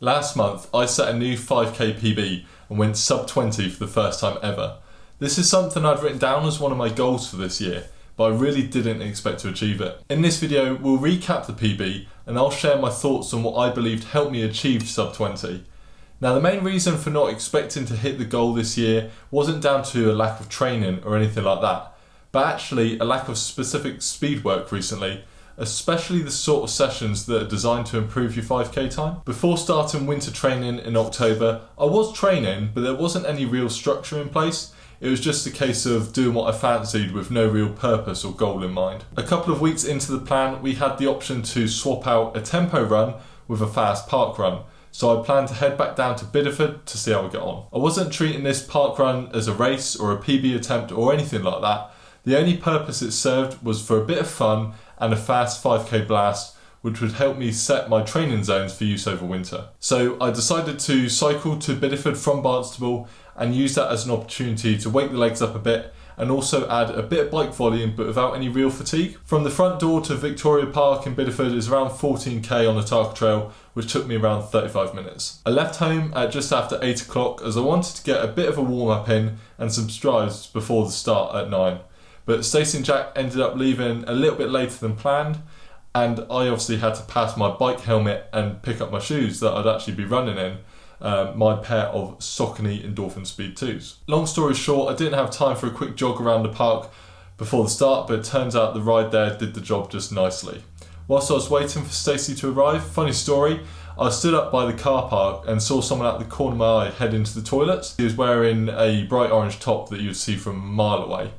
Last month, I set a new 5k PB and went sub 20 for the first time ever. This is something I'd written down as one of my goals for this year, but I really didn't expect to achieve it. In this video, we'll recap the PB and I'll share my thoughts on what I believed helped me achieve sub 20. Now, the main reason for not expecting to hit the goal this year wasn't down to a lack of training or anything like that, but actually a lack of specific speed work recently, especially the sort of sessions that are designed to improve your 5k time. Before starting winter training in October, I was training, but there wasn't any real structure in place. It was just a case of doing what I fancied with no real purpose or goal in mind. A couple of weeks into the plan, we had the option to swap out a tempo run with a fast park run. So I planned to head back down to Bideford to see how I get on. I wasn't treating this park run as a race or a PB attempt or anything like that. The only purpose it served was for a bit of fun and a fast 5k blast, which would help me set my training zones for use over winter. So I decided to cycle to Bideford from Barnstable and use that as an opportunity to wake the legs up a bit and also add a bit of bike volume but without any real fatigue. From the front door to Victoria Park in Bideford is around 14k on the Tarka Trail, which took me around 35 minutes. I left home at just after 8 o'clock as I wanted to get a bit of a warm up in and some strides before the start at 9. But Stacey and Jack ended up leaving a little bit later than planned, and I obviously had to pass my bike helmet and pick up my shoes that I'd actually be running in, my pair of Saucony Endorphin Speed 2s. Long story short, I didn't have time for a quick jog around the park before the start, but it turns out the ride there did the job just nicely. Whilst I was waiting for Stacey to arrive, funny story, I stood up by the car park and saw someone out the corner of my eye head into the toilets. He was wearing a bright orange top that you'd see from a mile away.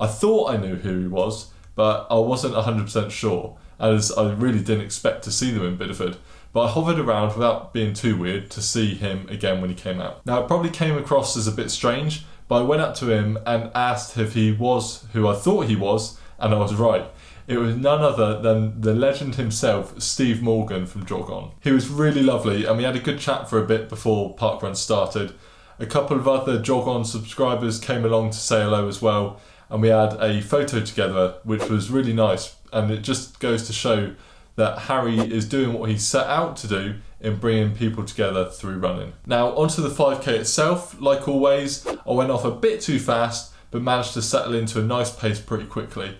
I thought I knew who he was, but I wasn't 100% sure, as I really didn't expect to see them in Bideford. But I hovered around without being too weird to see him again when he came out. Now, it probably came across as a bit strange, but I went up to him and asked if he was who I thought he was, and I was right. It was none other than the legend himself, Steve Morgan from Jog On. He was really lovely and we had a good chat for a bit before Parkrun started. A couple of other Jog On subscribers came along to say hello as well, and we had a photo together which was really nice, and it just goes to show that Harry is doing what he set out to do in bringing people together through running. Now onto the 5k itself. Like always, I went off a bit too fast but managed to settle into a nice pace pretty quickly.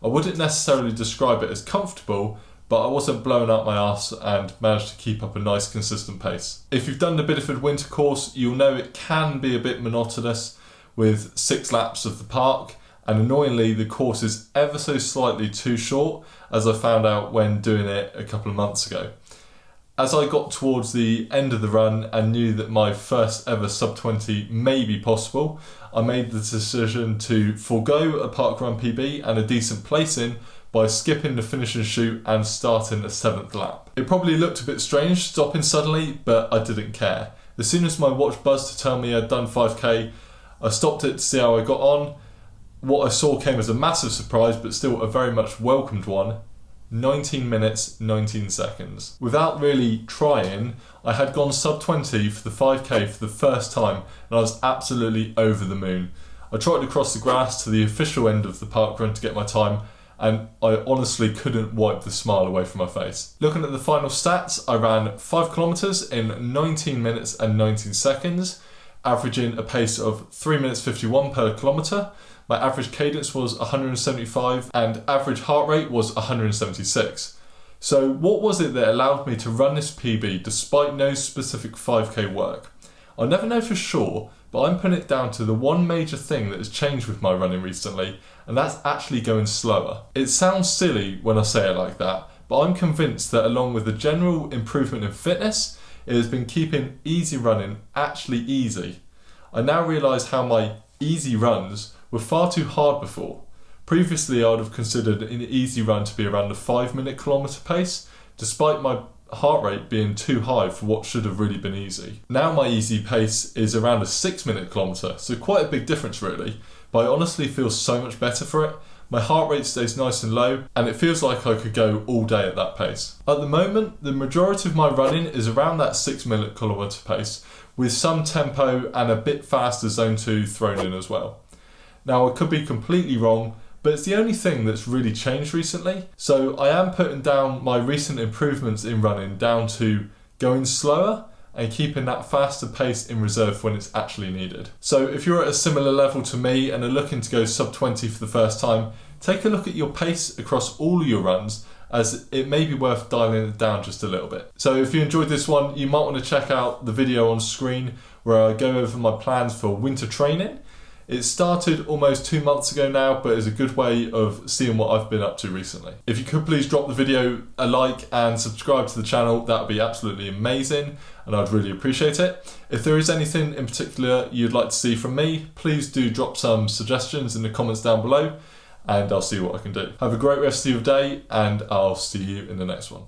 I wouldn't necessarily describe it as comfortable, but I wasn't blowing out my arse and managed to keep up a nice consistent pace. If you've done the Bideford winter course, you'll know it can be a bit monotonous with 6 laps of the park, and annoyingly the course is ever so slightly too short, as I found out when doing it a couple of months ago. As I got towards the end of the run and knew that my first ever sub 20 may be possible, I made the decision to forego a parkrun PB and a decent placing by skipping the finish and shoot and starting a 7th lap. It probably looked a bit strange stopping suddenly, but I didn't care. As soon as my watch buzzed to tell me I'd done 5k, I stopped it to see how I got on. What I saw came as a massive surprise, but still a very much welcomed one. 19 minutes, 19 seconds. Without really trying, I had gone sub 20 for the 5k for the first time, and I was absolutely over the moon. I trotted across the grass to the official end of the parkrun to get my time, and I honestly couldn't wipe the smile away from my face. Looking at the final stats, I ran 5 kilometers in 19 minutes and 19 seconds, averaging a pace of 3 minutes 51 per kilometer. My average cadence was 175 and average heart rate was 176. So what was it that allowed me to run this PB despite no specific 5k work? I'll never know for sure, but I'm putting it down to the one major thing that has changed with my running recently, and that's actually going slower. It sounds silly when I say it like that, but I'm convinced that along with the general improvement in fitness, it has been keeping easy running actually easy. I now realise how my easy runs were far too hard before. Previously, I would have considered an easy run to be around the 5-minute kilometre pace, despite my heart rate being too high for what should have really been easy. Now my easy pace is around a 6-minute kilometre, so quite a big difference really, but I honestly feel so much better for it. My heart rate stays nice and low, and it feels like I could go all day at that pace. At the moment, the majority of my running is around that 6-minute kilometre pace, with some tempo and a bit faster zone 2 thrown in as well. Now, I could be completely wrong, but it's the only thing that's really changed recently. So I am putting down my recent improvements in running down to going slower and keeping that faster pace in reserve when it's actually needed. So if you're at a similar level to me and are looking to go sub 20 for the first time, take a look at your pace across all of your runs, as it may be worth dialing it down just a little bit. So if you enjoyed this one, you might want to check out the video on screen where I go over my plans for winter training. It started almost 2 months ago now, but is a good way of seeing what I've been up to recently. If you could please drop the video a like and subscribe to the channel, that would be absolutely amazing and I'd really appreciate it. If there is anything in particular you'd like to see from me, please do drop some suggestions in the comments down below and I'll see what I can do. Have a great rest of your day and I'll see you in the next one.